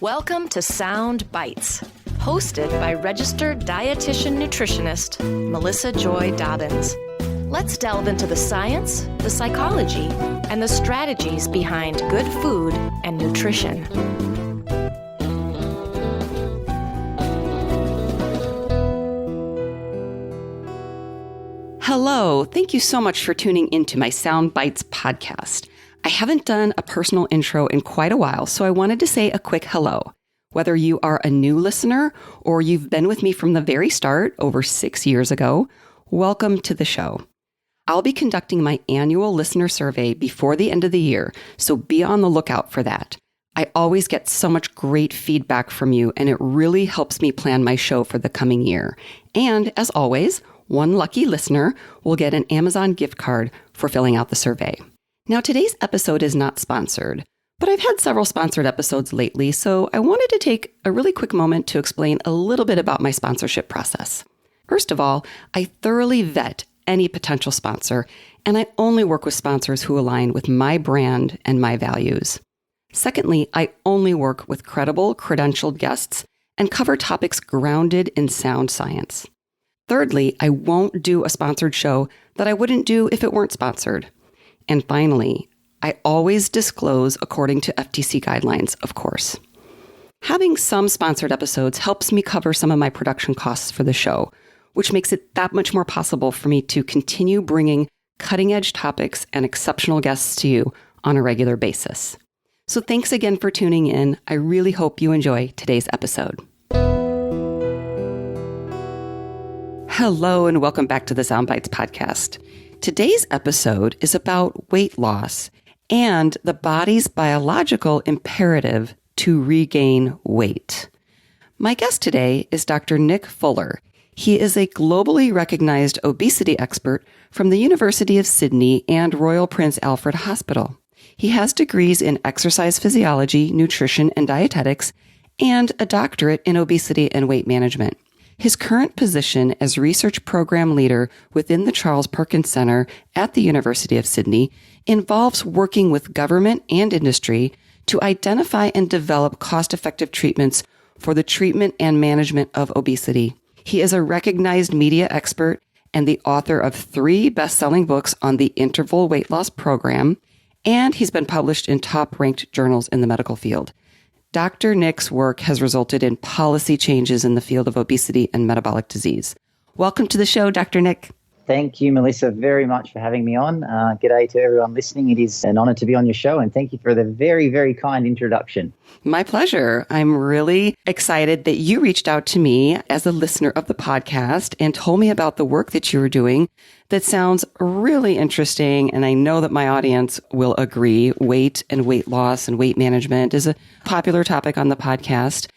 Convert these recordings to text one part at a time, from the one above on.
Welcome to Sound Bites, hosted by registered dietitian nutritionist Melissa Joy Dobbins. Let's delve into the science, the psychology, and the strategies behind good food and nutrition. Hello, thank you so much for tuning into my Sound Bites podcast. I haven't done a personal intro in quite a while, so I wanted to say a quick hello. Whether you are a new listener or you've been with me from the very start over 6 years ago, welcome to the show. I'll be conducting my annual listener survey before the end of the year, so be on the lookout for that. I always get so much great feedback from you, and it really helps me plan my show for the coming year. And as always, one lucky listener will get an Amazon gift card for filling out the survey. Now, today's episode is not sponsored, but I've had several sponsored episodes lately, so I wanted to take a really quick moment to explain a little bit about my sponsorship process. First of all, I thoroughly vet any potential sponsor, and I only work with sponsors who align with my brand and my values. Secondly, I only work with credible, credentialed guests and cover topics grounded in sound science. Thirdly, I won't do a sponsored show that I wouldn't do if it weren't sponsored. And finally, I always disclose according to FTC guidelines, of course. Having some sponsored episodes helps me cover some of my production costs for the show, which makes it that much more possible for me to continue bringing cutting-edge topics and exceptional guests to you on a regular basis. So thanks again for tuning in. I really hope you enjoy today's episode. Hello, and welcome back to the Sound Bites podcast. Today's episode is about weight loss and the body's biological imperative to regain weight. My guest today is Dr. Nick Fuller. He is a globally recognized obesity expert from the University of Sydney and Royal Prince Alfred Hospital. He has degrees in exercise physiology, nutrition, and dietetics, and a doctorate in obesity and weight management. His current position as research program leader within the Charles Perkins Center at the University of Sydney involves working with government and industry to identify and develop cost-effective treatments for the treatment and management of obesity. He is a recognized media expert and the author of 3 best-selling books on the interval weight loss program, and he's been published in top-ranked journals in the medical field. Dr. Nick's work has resulted in policy changes in the field of obesity and metabolic disease. Welcome to the show, Dr. Nick. Thank you, Melissa, very much for having me on. G'day to everyone listening. It is an honor to be on your show, and thank you for the very, very kind introduction. My pleasure. I'm really excited that you reached out to me as a listener of the podcast and told me about the work that you were doing that sounds really interesting, and I know that my audience will agree. Weight and weight loss and weight management is a popular topic on the podcast,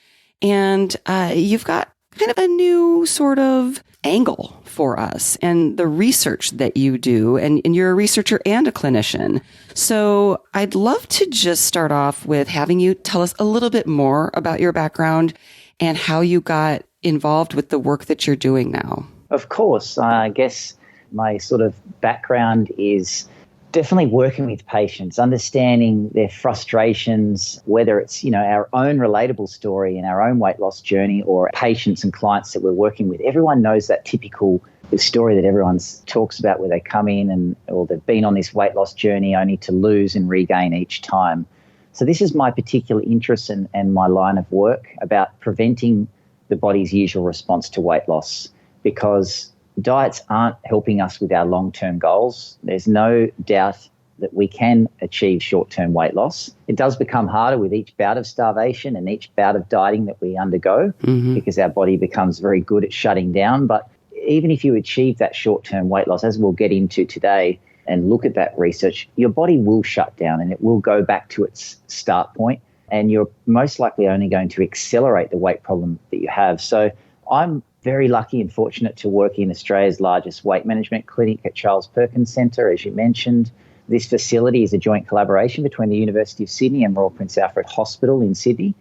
and you've got kind of a new sort of angle for us and the research that you do, and you're a researcher and a clinician. So I'd love to just start off with having you tell us a little bit more about your background and how you got involved with the work that you're doing now. Of course, I guess my sort of background is definitely working with patients, understanding their frustrations, whether it's, our own relatable story and our own weight loss journey, or patients and clients that we're working with. Everyone knows that typical story that everyone talks about, where they come in or they've been on this weight loss journey only to lose and regain each time. So this is my particular interest and my line of work about preventing the body's usual response to weight loss, because diets aren't helping us with our long-term goals. There's no doubt that we can achieve short-term weight loss. It does become harder with each bout of starvation and each bout of dieting that we undergo, because our body becomes very good at shutting down. But even if you achieve that short-term weight loss, as we'll get into today and look at that research, your body will shut down and it will go back to its start point, and you're most likely only going to accelerate the weight problem that you have. So I'm very lucky and fortunate to work in Australia's largest weight management clinic at Charles Perkins Center, as you mentioned. This facility is a joint collaboration between the University of Sydney and Royal Prince Alfred Hospital in Sydney,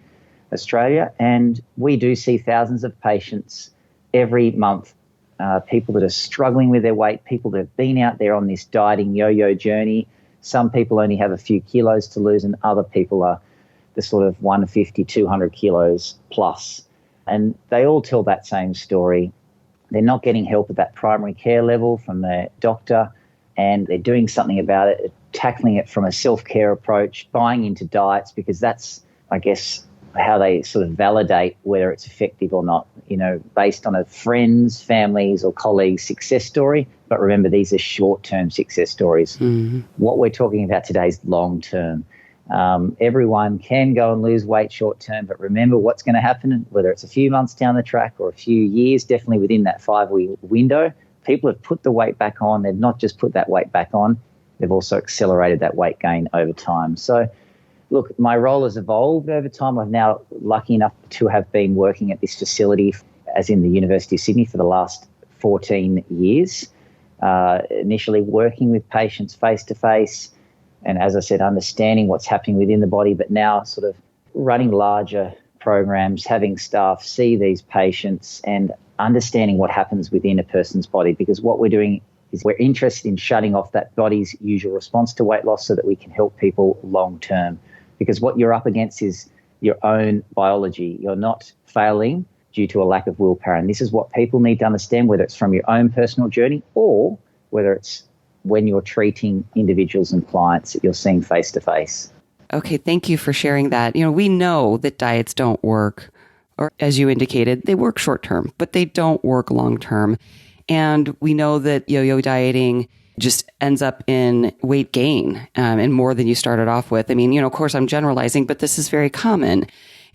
Australia. And we do see thousands of patients every month, people that are struggling with their weight, people that have been out there on this dieting yo-yo journey. Some people only have a few kilos to lose, and other people are the sort of 150, 200 kilos plus. And they all tell that same story. They're not getting help at that primary care level from their doctor, and they're doing something about it, tackling it from a self-care approach, buying into diets, because that's, I guess, how they sort of validate whether it's effective or not, based on a friend's, family's or colleagues' success story. But remember, these are short-term success stories. Mm-hmm. What we're talking about today is long-term. Everyone can go and lose weight short-term, but remember what's going to happen, whether it's a few months down the track or a few years, definitely within that 5-week window. People have put the weight back on. They've not just put that weight back on, they've also accelerated that weight gain over time. So, look, my role has evolved over time. I'm now lucky enough to have been working at this facility, as in the University of Sydney, for the last 14 years, initially working with patients face-to-face, and as I said, understanding what's happening within the body, but now sort of running larger programs, having staff see these patients and understanding what happens within a person's body, because what we're doing is we're interested in shutting off that body's usual response to weight loss so that we can help people long-term. Because what you're up against is your own biology. You're not failing due to a lack of willpower. And this is what people need to understand, whether it's from your own personal journey or whether it's when you're treating individuals and clients that you're seeing face-to-face. Okay, thank you for sharing that. We know that diets don't work, or as you indicated, they work short-term, but they don't work long-term. And we know that yo-yo dieting just ends up in weight gain and more than you started off with. I mean, of course I'm generalizing, but this is very common.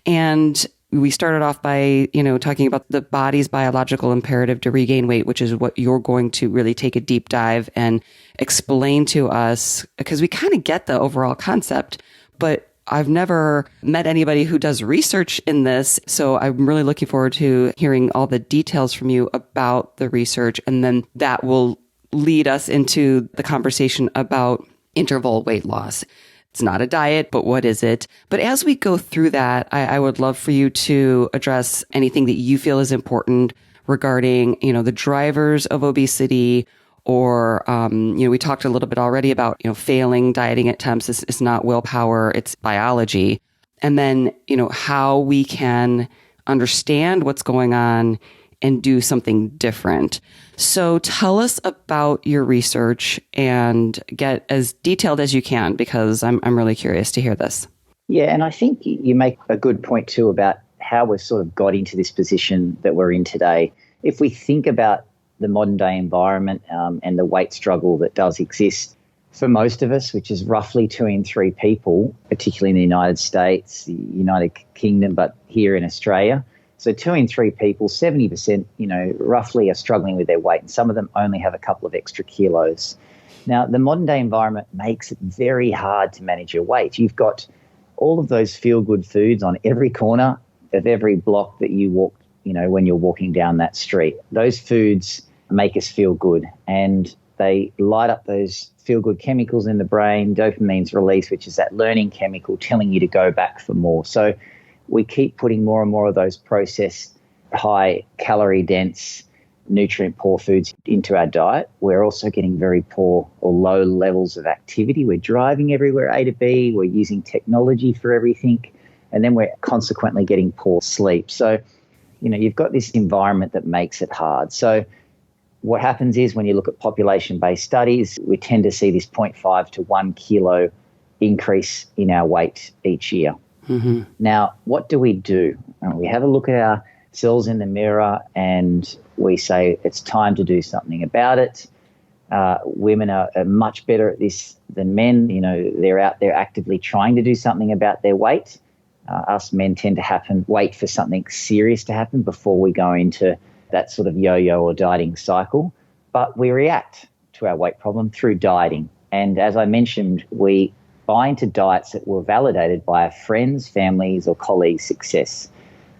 And we started off by, talking about the body's biological imperative to regain weight, which is what you're going to really take a deep dive and explain to us, because we kind of get the overall concept, but I've never met anybody who does research in this. So I'm really looking forward to hearing all the details from you about the research. And then that will lead us into the conversation about interval weight loss. It's not a diet, but what is it? But as we go through that, I would love for you to address anything that you feel is important regarding, the drivers of obesity, or, we talked a little bit already about, failing dieting attempts is not willpower, it's biology. And then, how we can understand what's going on and do something different. So tell us about your research and get as detailed as you can, because I'm really curious to hear this. Yeah, and I think you make a good point too about how we've sort of got into this position that we're in today. If we think about the modern day environment and the weight struggle that does exist for most of us, which is roughly 2 in 3 people, particularly in the United States, the United Kingdom, but here in Australia. So 2 in 3 people, 70%, roughly are struggling with their weight, and some of them only have a couple of extra kilos. Now, the modern day environment makes it very hard to manage your weight. You've got all of those feel-good foods on every corner of every block that you walk, when you're walking down that street. Those foods make us feel good, and they light up those feel-good chemicals in the brain. Dopamine's released, which is that learning chemical telling you to go back for more. So we keep putting more and more of those processed, high calorie dense, nutrient poor foods into our diet. We're also getting very poor or low levels of activity. We're driving everywhere A to B. We're using technology for everything. And then we're consequently getting poor sleep. So, you've got this environment that makes it hard. So what happens is when you look at population-based studies, we tend to see this 0.5 to 1 kilo increase in our weight each year. Mm-hmm. Now, what do? We have a look at ourselves in the mirror and we say it's time to do something about it. Women are much better at this than men. They're out there actively trying to do something about their weight. Us men tend to wait for something serious to happen before we go into that sort of yo-yo or dieting cycle. But we react to our weight problem through dieting. And as I mentioned, we buy into diets that were validated by our friends, families, or colleagues' success.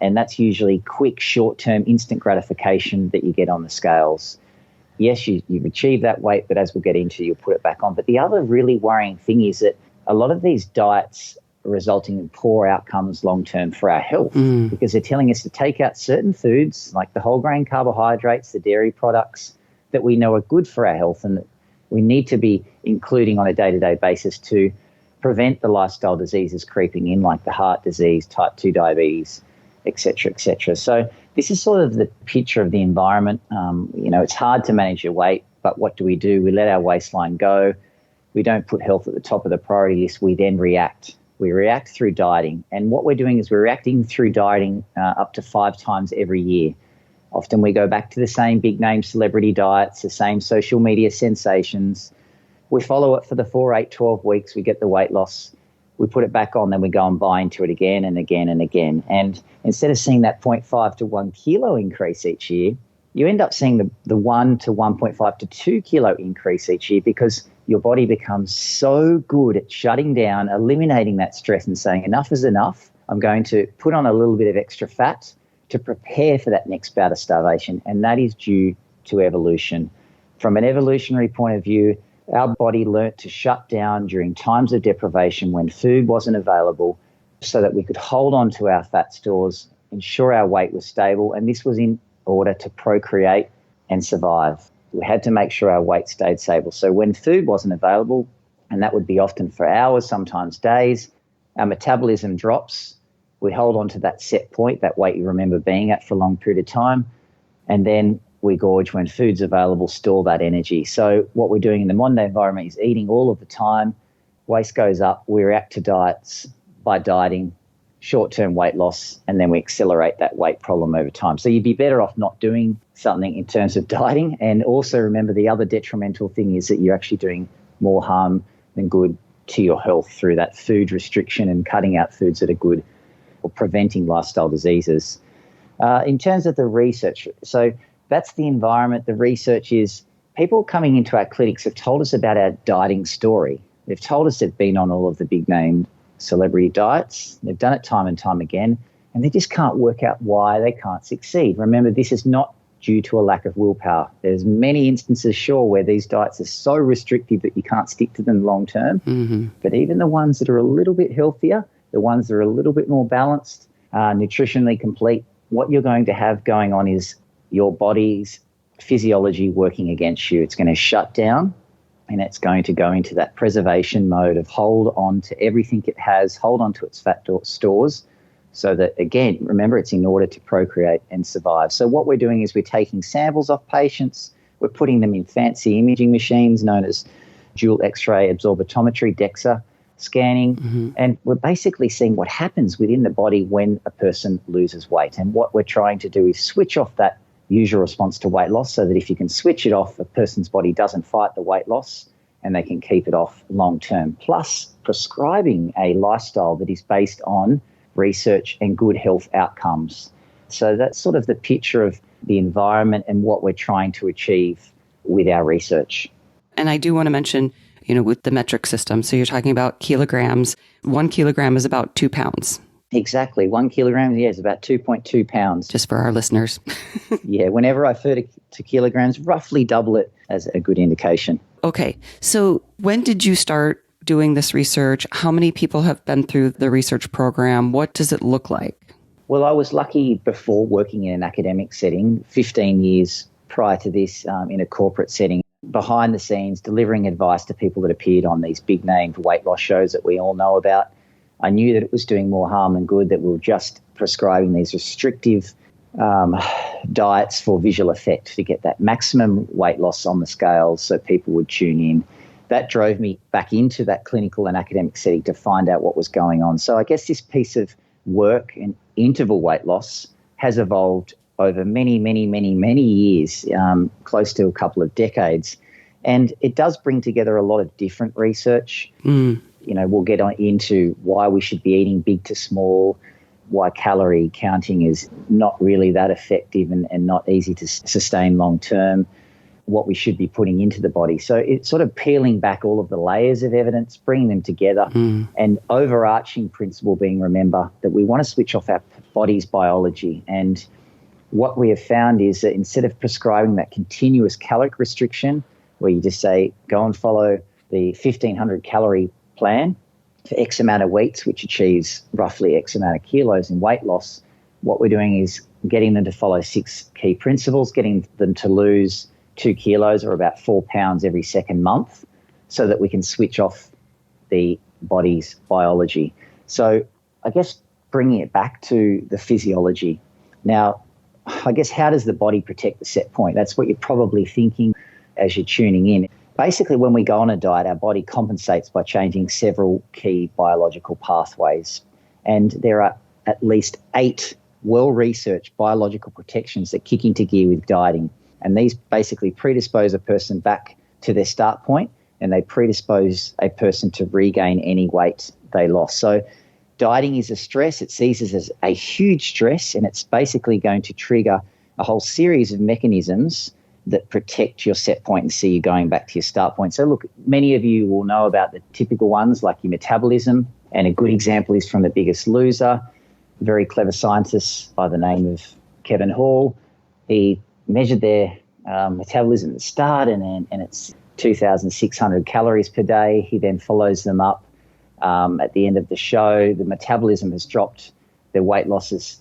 And that's usually quick, short-term, instant gratification that you get on the scales. Yes, you've achieved that weight, but as we'll get into, you'll put it back on. But the other really worrying thing is that a lot of these diets are resulting in poor outcomes long-term for our health because they're telling us to take out certain foods like the whole grain carbohydrates, the dairy products that we know are good for our health and that we need to be including on a day-to-day basis to prevent the lifestyle diseases creeping in, like the heart disease, type 2 diabetes, et cetera, et cetera. So this is sort of the picture of the environment. It's hard to manage your weight, but what do? We let our waistline go. We don't put health at the top of the priority list. We then react. We react through dieting. And what we're doing is we're reacting through dieting up to 5 times every year. Often we go back to the same big name celebrity diets, the same social media sensations. We follow it for the 4, 8, 12 weeks. We get the weight loss. We put it back on, then we go and buy into it again and again and again. And instead of seeing that 0.5 to 1 kilo increase each year, you end up seeing the 1 to 1.5 to 2 kilo increase each year, because your body becomes so good at shutting down, eliminating that stress and saying, enough is enough. I'm going to put on a little bit of extra fat to prepare for that next bout of starvation. And that is due to evolution. From an evolutionary point of view, our body learnt to shut down during times of deprivation when food wasn't available, so that we could hold on to our fat stores, ensure our weight was stable. And this was in order to procreate and survive. We had to make sure our weight stayed stable. So when food wasn't available, and that would be often for hours, sometimes days, our metabolism drops. We hold on to that set point, that weight you remember being at for a long period of time, and then we gorge when food's available, store that energy. So what we're doing in the modern day environment is eating all of the time. Waist goes up. We react to diets by dieting, short-term weight loss, and then we accelerate that weight problem over time. So you'd be better off not doing something in terms of dieting. And also remember, the other detrimental thing is that you're actually doing more harm than good to your health through that food restriction and cutting out foods that are good or preventing lifestyle diseases. In terms of the research, so that's the environment. The research is people coming into our clinics have told us about our dieting story. They've told us they've been on all of the big name celebrity diets. They've done it time and time again, and they just can't work out why they can't succeed. Remember, this is not due to a lack of willpower. There's many instances, sure, where these diets are so restrictive that you can't stick to them long term. Mm-hmm. But even the ones that are a little bit healthier, the ones that are a little bit more balanced, nutritionally complete, what you're going to have going on is your body's physiology working against you. It's going to shut down, and it's going to go into that preservation mode of hold on to everything it has, hold on to its fat stores, so that, again, remember, it's in order to procreate and survive. So what we're doing is we're taking samples off patients, we're putting them in fancy imaging machines known as dual X-ray absorptiometry, DEXA scanning, and we're basically seeing what happens within the body when a person loses weight. And what we're trying to do is switch off that usual response to weight loss, so that if you can switch it off, a person's body doesn't fight the weight loss and they can keep it off long term. Plus, prescribing a lifestyle that is based on research and good health outcomes. So that's sort of the picture of the environment and what we're trying to achieve with our research. And I do want to mention, with the metric system, so you're talking about kilograms. 1 kilogram is about 2 pounds. Exactly. 1 kilogram, is about 2.2 pounds. Just for our listeners. Yeah, whenever I refer to kilograms, roughly double it as a good indication. Okay. So when did you start doing this research? How many people have been through the research program? What does it look like? Well, I was lucky before working in an academic setting, 15 years prior to this in a corporate setting, behind the scenes, delivering advice to people that appeared on these big named weight loss shows that we all know about. I knew that it was doing more harm than good, that we were just prescribing these restrictive diets for visual effect to get that maximum weight loss on the scales so people would tune in. That drove me back into that clinical and academic setting to find out what was going on. So I guess this piece of work and interval weight loss has evolved over many, many, many, many years, close to a couple of decades. And it does bring together a lot of different research. We'll get into why we should be eating big to small, why calorie counting is not really that effective and not easy to sustain long term, what we should be putting into the body. So it's sort of peeling back all of the layers of evidence, bringing them together, and overarching principle being, remember, that we want to switch off our body's biology. And what we have found is that instead of prescribing that continuous caloric restriction, where you just say, go and follow the 1,500 calorie plan for X amount of weeks, which achieves roughly X amount of kilos in weight loss, what we're doing is getting them to follow 6 key principles, getting them to lose 2 kilos or about 4 pounds every second month, so that we can switch off the body's biology. So I guess bringing it back to the physiology. Now, I guess how does the body protect the set point? That's what you're probably thinking as you're tuning in. Basically, when we go on a diet, our body compensates by changing several key biological pathways. And there are at least 8 well-researched biological protections that kick into gear with dieting. And these basically predispose a person back to their start point, and they predispose a person to regain any weight they lost. So dieting is a stress. It seizes as a huge stress, and it's basically going to trigger a whole series of mechanisms that protect your set point and see you going back to your start point. So look, many of you will know about the typical ones like your metabolism, and a good example is from The Biggest Loser, a very clever scientist by the name of Kevin Hall. He measured their metabolism at the start, and it's 2,600 calories per day. He then follows them up at the end of the show. The metabolism has dropped. Their weight loss is,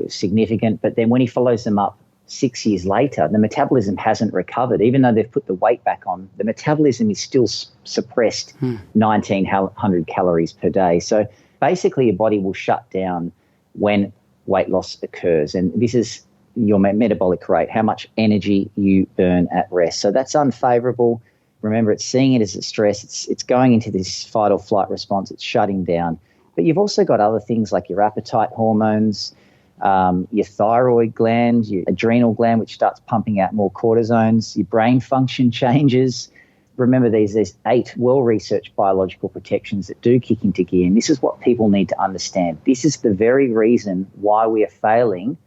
significant. But then when he follows them up 6 years later, the metabolism hasn't recovered. Even though they've put the weight back on, the metabolism is still suppressed 1,900 calories per day. So basically your body will shut down when weight loss occurs. And this is your metabolic rate, how much energy you burn at rest. So that's unfavorable. Remember, it's seeing it as a stress. It's going into this fight or flight response. It's shutting down. But you've also got other things like your appetite hormones, your thyroid gland, your adrenal gland, which starts pumping out more cortisones, your brain function changes. Remember, there's 8 well-researched biological protections that do kick into gear, and this is what people need to understand. This is the very reason why we are failing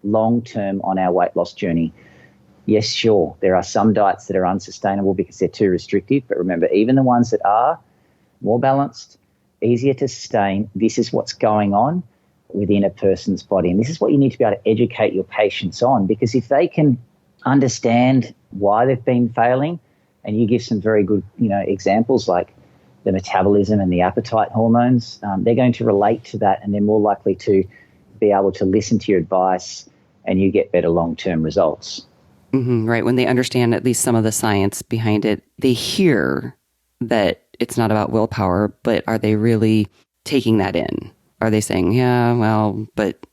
long-term on our weight loss journey. Yes, sure, there are some diets that are unsustainable because they're too restrictive, but remember, even the ones that are more balanced, easier to sustain, this is what's going on within a person's body. And this is what you need to be able to educate your patients on, because if they can understand why they've been failing, and you give some very good, examples like the metabolism and the appetite hormones, they're going to relate to that, and they're more likely to be able to listen to your advice, and you get better long-term results. Mm-hmm, right. When they understand at least some of the science behind it, they hear that it's not about willpower, but are they really taking that in? Are they saying, yeah, well, but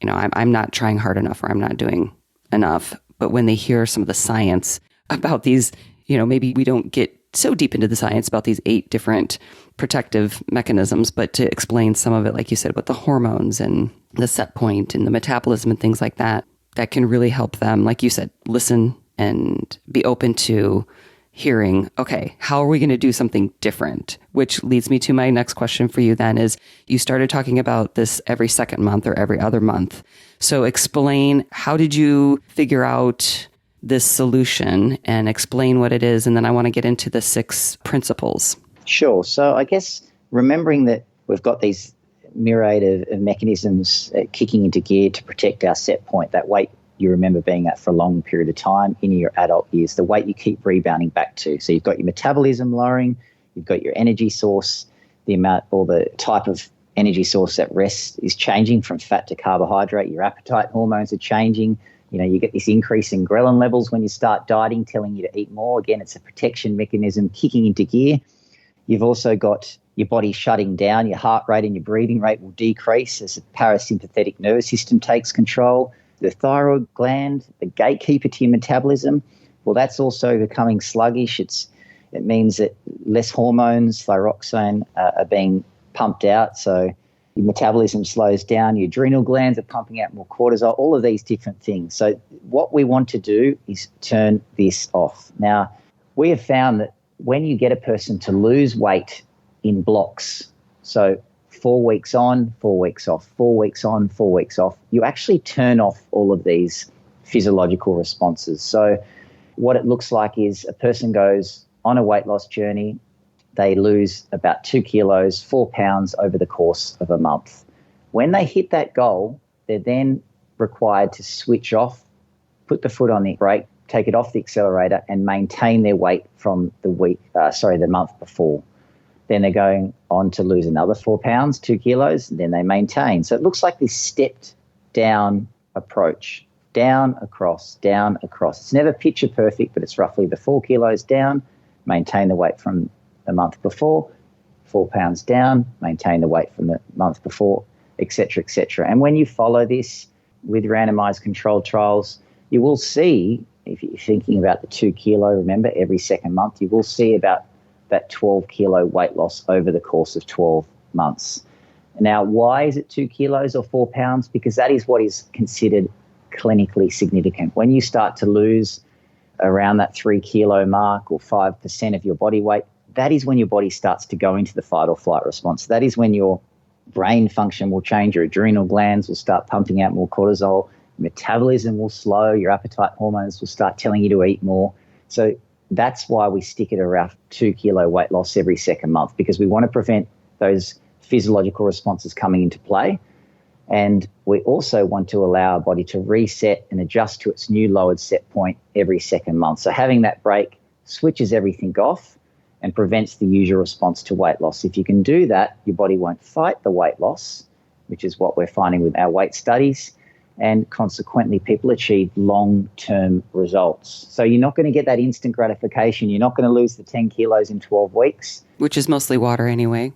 I'm not trying hard enough, or I'm not doing enough? But when they hear some of the science about these, maybe we don't get so deep into the science about these 8 different protective mechanisms, but to explain some of it, like you said, with the hormones and the set point and the metabolism and things like that, that can really help them, like you said, listen and be open to hearing, okay, how are we going to do something different? Which leads me to my next question for you then is, you started talking about this every second month or every other month. So explain, how did you figure out this solution, and explain what it is? And then I want to get into the 6 principles. Sure. So I guess remembering that we've got these myriad of mechanisms kicking into gear to protect our set point, that weight you remember being at for a long period of time in your adult years, the weight you keep rebounding back to. So you've got your metabolism lowering, you've got your energy source, the amount or the type of energy source at rest is changing from fat to carbohydrate, your appetite hormones are changing. You get this increase in ghrelin levels when you start dieting, telling you to eat more. Again, it's a protection mechanism kicking into gear. You've also got your body shutting down. Your heart rate and your breathing rate will decrease as the parasympathetic nervous system takes control. The thyroid gland, the gatekeeper to your metabolism, well, that's also becoming sluggish. It means that less hormones, thyroxine, are being pumped out. So your metabolism slows down, your adrenal glands are pumping out more cortisol, all of these different things. So what we want to do is turn this off. Now, we have found that when you get a person to lose weight in blocks, so 4 weeks on, 4 weeks off, 4 weeks on, 4 weeks off, you actually turn off all of these physiological responses. So what it looks like is a person goes on a weight loss journey, they lose about 2 kilos, 4 pounds over the course of a month. When they hit that goal, they're then required to switch off, put the foot on the brake, take it off the accelerator, and maintain their weight from the month before. Then they're going on to lose another 4 pounds, 2 kilos, and then they maintain. So it looks like this stepped down approach, down, across, down, across. It's never picture perfect, but it's roughly the 4 kilos down, maintain the weight from the month before, 4 pounds down, maintain the weight from the month before, et cetera, et cetera. And when you follow this with randomized controlled trials, you will see, if you're thinking about the 2 kilo, remember, every second month, you will see about that 12 kilo weight loss over the course of 12 months. Now, why is it 2 kilos or 4 pounds? Because that is what is considered clinically significant. When you start to lose around that 3 kilo mark or 5% of your body weight, that is when your body starts to go into the fight or flight response. That is when your brain function will change, your adrenal glands will start pumping out more cortisol, metabolism will slow, your appetite hormones will start telling you to eat more. So that's why we stick at around 2 kilo weight loss every second month, because we want to prevent those physiological responses coming into play. And we also want to allow our body to reset and adjust to its new lowered set point every second month. So having that break switches everything off and prevents the usual response to weight loss. If you can do that, your body won't fight the weight loss, which is what we're finding with our weight studies, and consequently people achieve long-term results. So you're not going to get that instant gratification. You're not going to lose the 10 kilos in 12 weeks. Which is mostly water anyway.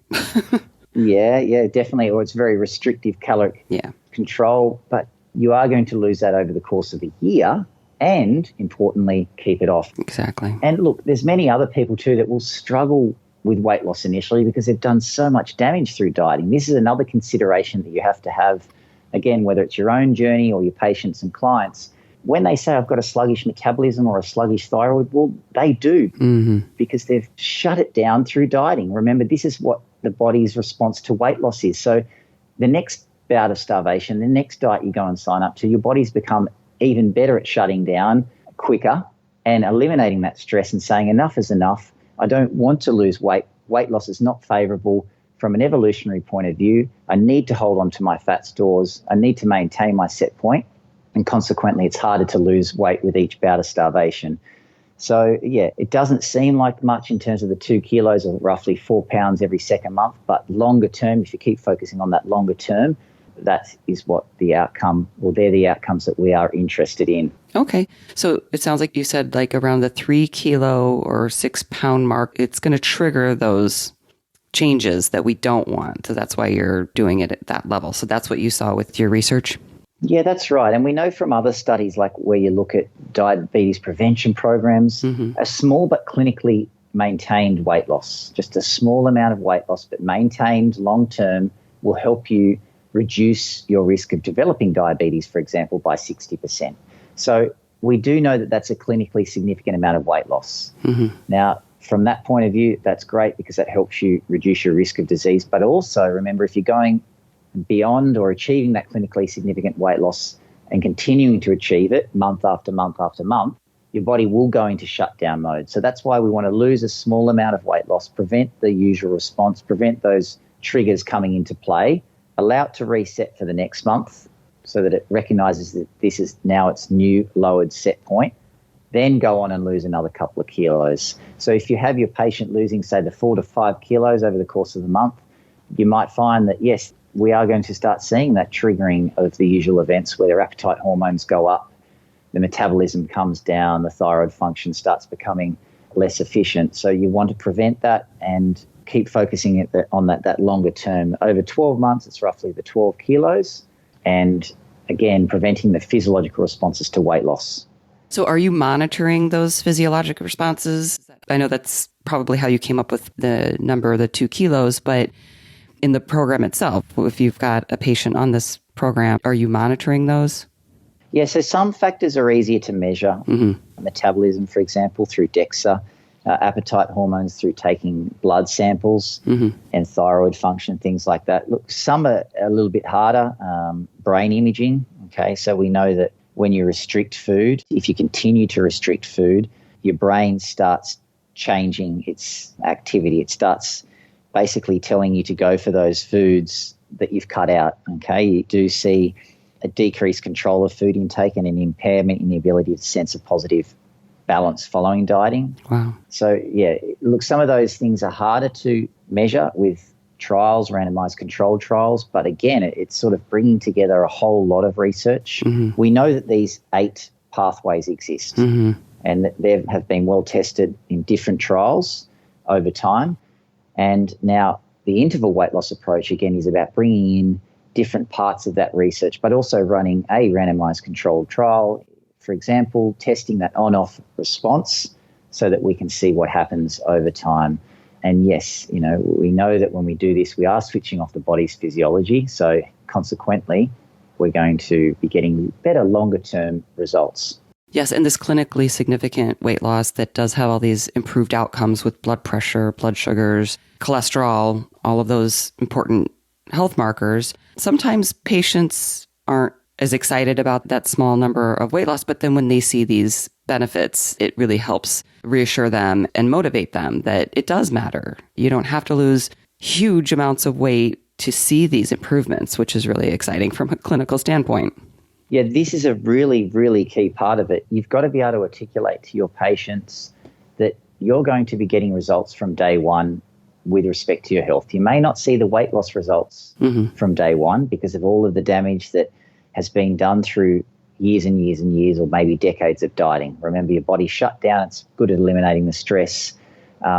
Yeah, definitely. Or it's very restrictive caloric control. But you are going to lose that over the course of a year and, importantly, keep it off. Exactly. And look, there's many other people too that will struggle with weight loss initially because they've done so much damage through dieting. This is another consideration that you have to have, again, whether it's your own journey or your patients and clients. When they say I've got a sluggish metabolism or a sluggish thyroid, well, they do because they've shut it down through dieting. Remember, this is what the body's response to weight loss is. So the next bout of starvation, the next diet you go and sign up to, your body's become even better at shutting down quicker and eliminating that stress and saying enough is enough. I don't want to lose weight. Weight loss is not favorable from an evolutionary point of view. I need to hold on to my fat stores. I need to maintain my set point. And consequently, it's harder to lose weight with each bout of starvation. So, yeah, it doesn't seem like much in terms of the 2 kilos or roughly 4 pounds every second month. But longer term, if you keep focusing on that longer term, that is what the outcome, or they're the outcomes that we are interested in. Okay. So it sounds like you said like around the 3 kilo or 6 pound mark, it's going to trigger those changes that we don't want. So that's why you're doing it at that level. So that's what you saw with your research? Yeah, that's right. And we know from other studies, like where you look at diabetes prevention programs, a small but clinically maintained weight loss, just a small amount of weight loss, but maintained long-term, will help you reduce your risk of developing diabetes, for example, by 60%. So we do know that that's a clinically significant amount of weight loss. Now, from that point of view, that's great because that helps you reduce your risk of disease. But also, remember, if you're going beyond or achieving that clinically significant weight loss and continuing to achieve it month after month after month, your body will go into shutdown mode. So that's why we want to lose a small amount of weight loss, prevent the usual response, prevent those triggers coming into play, allow it to reset for the next month so that it recognizes that this is now its new lowered set point, then go on and lose another couple of kilos. So if you have your patient losing, say, the 4 to 5 kilos over the course of the month, you might find that, yes, we are going to start seeing that triggering of the usual events where their appetite hormones go up, the metabolism comes down, the thyroid function starts becoming less efficient. So you want to prevent that and keep focusing on that longer term. Over 12 months, it's roughly the 12 kilos. And again, preventing the physiological responses to weight loss. So are you monitoring those physiologic responses? I know that's probably how you came up with the number, the 2 kilos, but in the program itself, if you've got a patient on this program, are you monitoring those? Yeah, so some factors are easier to measure. Metabolism, for example, through DEXA, appetite hormones through taking blood samples, and thyroid function, things like that. Look, some are a little bit harder. Brain imaging, okay, so we know that when you restrict food, if you continue to restrict food, your brain starts changing its activity. It starts basically telling you to go for those foods that you've cut out, okay? You do see a decreased control of food intake and an impairment in the ability to sense a positive balance following dieting. Wow. So, yeah, look, some of those things are harder to measure with trials, randomized controlled trials, but again, it's sort of bringing together a whole lot of research. We know that these 8 pathways exist and that they have been well tested in different trials over time. And now the interval weight loss approach, again, is about bringing in different parts of that research, but also running a randomized controlled trial, for example, testing that on-off response so that we can see what happens over time. And yes, we know that when we do this, we are switching off the body's physiology. So consequently, we're going to be getting better longer-term results. Yes, and this clinically significant weight loss that does have all these improved outcomes with blood pressure, blood sugars, cholesterol, all of those important health markers. Sometimes patients aren't as excited about that small number of weight loss, but then when they see these benefits, it really helps reassure them and motivate them that it does matter. You don't have to lose huge amounts of weight to see these improvements, which is really exciting from a clinical standpoint. Yeah, this is a really, really key part of it. You've got to be able to articulate to your patients that you're going to be getting results from day one with respect to your health. You may not see the weight loss results from day one because of all of the damage that has been done through years and years and years, or maybe decades of dieting. Remember, your body shut down. It's good at eliminating the stress.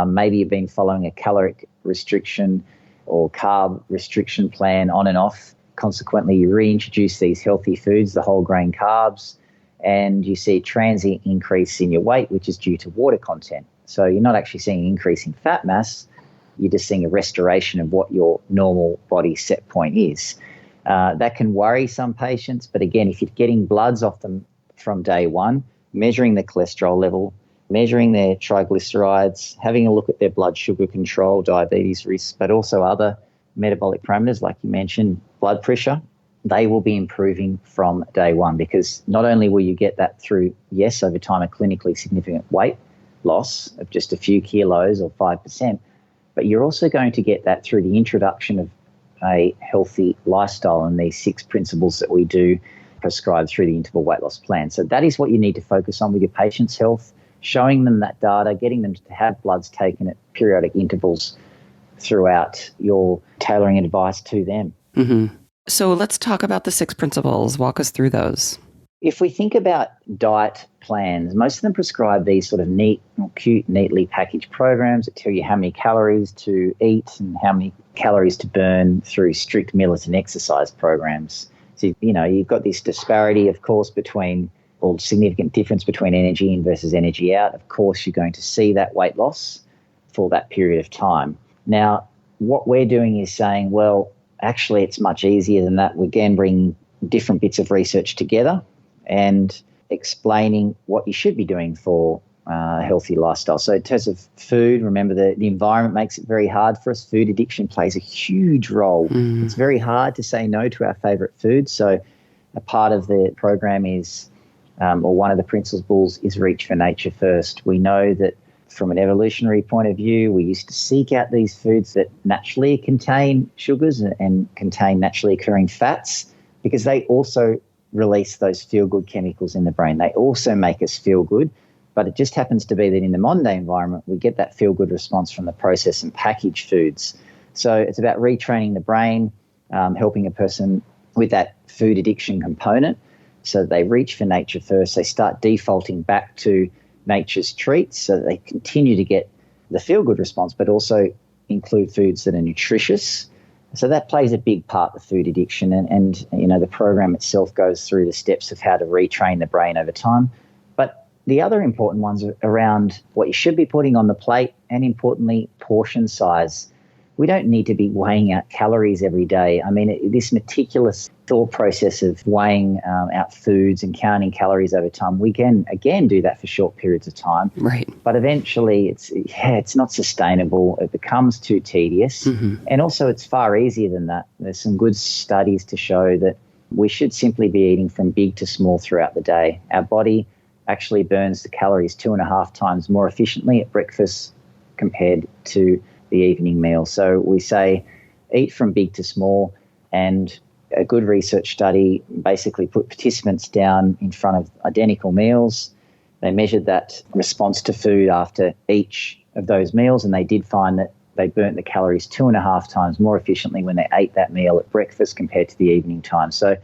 Maybe you've been following a caloric restriction or carb restriction plan on and off. Consequently, you reintroduce these healthy foods, the whole grain carbs, and you see a transient increase in your weight, which is due to water content. So you're not actually seeing an increase in fat mass. You're just seeing a restoration of what your normal body set point is. That can worry some patients, but again, if you're getting bloods off them from day one, measuring the cholesterol level, measuring their triglycerides, having a look at their blood sugar control, diabetes risk, but also other metabolic parameters, like you mentioned, blood pressure, they will be improving from day one, because not only will you get that through, yes, over time, a clinically significant weight loss of just a few kilos or 5%, but you're also going to get that through the introduction of a healthy lifestyle and these 6 principles that we do prescribe through the interval weight loss plan. So that is what you need to focus on with your patient's health, showing them that data, getting them to have bloods taken at periodic intervals throughout your tailoring advice to them. Mm-hmm. So let's talk about the 6 principles. Walk us through those. If we think about diet plans, most of them prescribe these sort of neat, cute, neatly packaged programs that tell you how many calories to eat and how many calories to burn through strict militant exercise programs. So, you've got this disparity, of course, or significant difference between energy in versus energy out. Of course, you're going to see that weight loss for that period of time. Now, what we're doing is saying, well, actually, it's much easier than that. We're again bringing different bits of research together and explaining what you should be doing for a healthy lifestyle. So in terms of food, remember the environment makes it very hard for us. Food addiction plays a huge role. It's very hard to say no to our favourite foods. So a part of the program is, or one of the principles is reach for nature first. We know that from an evolutionary point of view, we used to seek out these foods that naturally contain sugars and contain naturally occurring fats, because they also release those feel-good chemicals in the brain. They also make us feel good, but it just happens to be that in the modern-day environment, we get that feel-good response from the processed and packaged foods. So it's about retraining the brain, helping a person with that food addiction component, so they reach for nature first. They start defaulting back to nature's treats so that they continue to get the feel-good response, but also include foods that are nutritious. So that plays a big part, the food addiction, and the program itself goes through the steps of how to retrain the brain over time. But the other important ones are around what you should be putting on the plate, and importantly, portion size. We don't need to be weighing out calories every day. I mean, this meticulous thought process of weighing out foods and counting calories over time, we can, again, do that for short periods of time. Right. But eventually, it's not sustainable. It becomes too tedious. And also, it's far easier than that. There's some good studies to show that we should simply be eating from big to small throughout the day. Our body actually burns the calories 2.5 times more efficiently at breakfast compared to the evening meal. So we say eat from big to small, and a good research study basically put participants down in front of identical meals. They measured that response to food after each of those meals, and they did find that they burnt the calories 2.5 times more efficiently when they ate that meal at breakfast compared to the evening time. So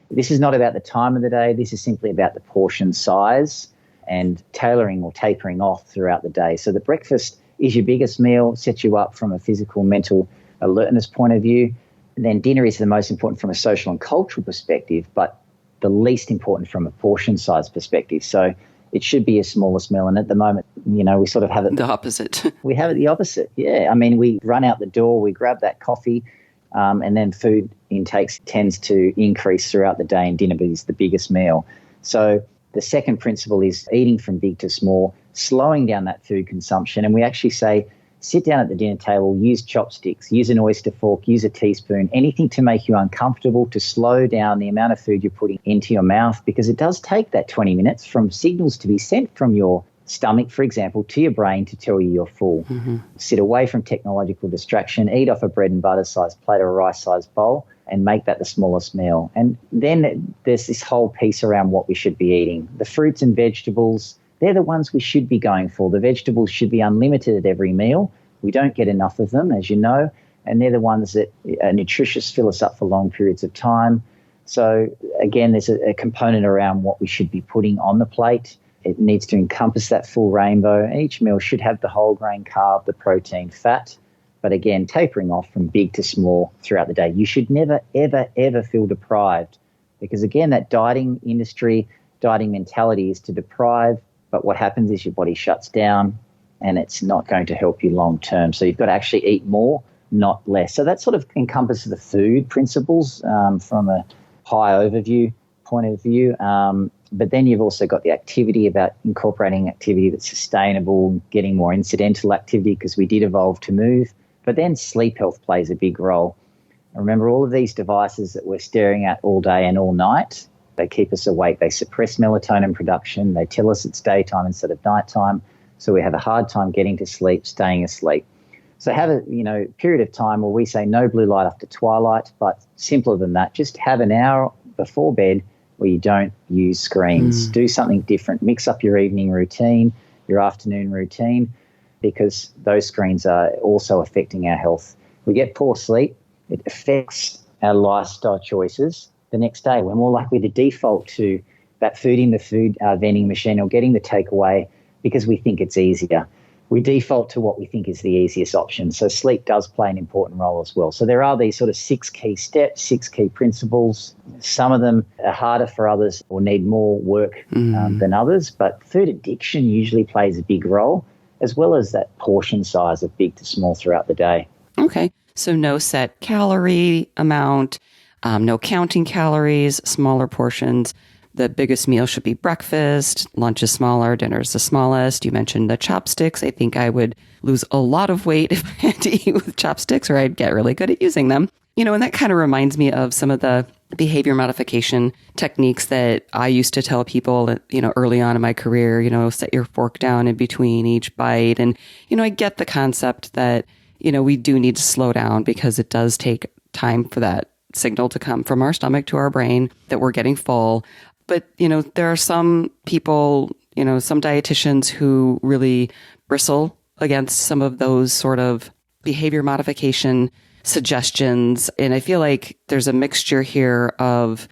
this is not about the time of the day. This is simply about the portion size and tailoring or tapering off throughout the day. So the breakfast is your biggest meal, sets you up from a physical, mental alertness point of view. And then dinner is the most important from a social and cultural perspective, but the least important from a portion size perspective. So it should be your smallest meal. And at the moment, we sort of have it the opposite. We have it the opposite. Yeah. I mean, we run out the door, we grab that coffee, and then food intakes tends to increase throughout the day, and dinner is the biggest meal. So the second principle is eating from big to small, slowing down that food consumption. And we actually say, sit down at the dinner table, use chopsticks, use an oyster fork, use a teaspoon, anything to make you uncomfortable, to slow down the amount of food you're putting into your mouth, because it does take that 20 minutes from signals to be sent from your stomach, for example, to your brain to tell you you're full. Mm-hmm. Sit away from technological distraction, eat off a bread and butter sized plate or a rice sized bowl, and make that the smallest meal. And then there's this whole piece around what we should be eating. The fruits and vegetables, they're the ones we should be going for. The vegetables should be unlimited at every meal. We don't get enough of them, as you know, and they're the ones that are nutritious, fill us up for long periods of time. So again, there's a component around what we should be putting on the plate. It needs to encompass that full rainbow. Each meal should have the whole grain carb, the protein, fat, but again, tapering off from big to small throughout the day. You should never, ever, ever feel deprived, because again, that dieting industry, dieting mentality is to deprive, but what happens is your body shuts down and it's not going to help you long term. So you've got to actually eat more, not less. So that sort of encompasses the food principles from a high overview point of view. But then you've also got the activity, about incorporating activity that's sustainable, getting more incidental activity, because we did evolve to move. But then sleep health plays a big role. Remember, all of these devices that we're staring at all day and all night, they keep us awake. They suppress melatonin production. They tell us it's daytime instead of nighttime. So we have a hard time getting to sleep, staying asleep. So have a period of time where we say no blue light after twilight, but simpler than that, just have an hour before bed where you don't use screens. Do something different. Mix up your evening routine, your afternoon routine, because those screens are also affecting our health. We get poor sleep. It affects our lifestyle choices. The next day, we're more likely to default to that food in the food vending machine or getting the takeaway because we think it's easier. We default to what we think is the easiest option. So sleep does play an important role as well. So there are these sort of 6 key steps, 6 key principles. Some of them are harder for others or need more work than others, but food addiction usually plays a big role, as well as that portion size of big to small throughout the day. Okay. So no set calorie amount, no counting calories, smaller portions. The biggest meal should be breakfast. Lunch is smaller. Dinner is the smallest. You mentioned the chopsticks. I think I would lose a lot of weight if I had to eat with chopsticks, or I'd get really good at using them. And that kind of reminds me of some of the behavior modification techniques that I used to tell people that, early on in my career, set your fork down in between each bite. And, I get the concept that, we do need to slow down because it does take time for that signal to come from our stomach to our brain that we're getting full. But, there are some people, some dietitians who really bristle against some of those sort of behavior modification suggestions. And I feel like there's a mixture here of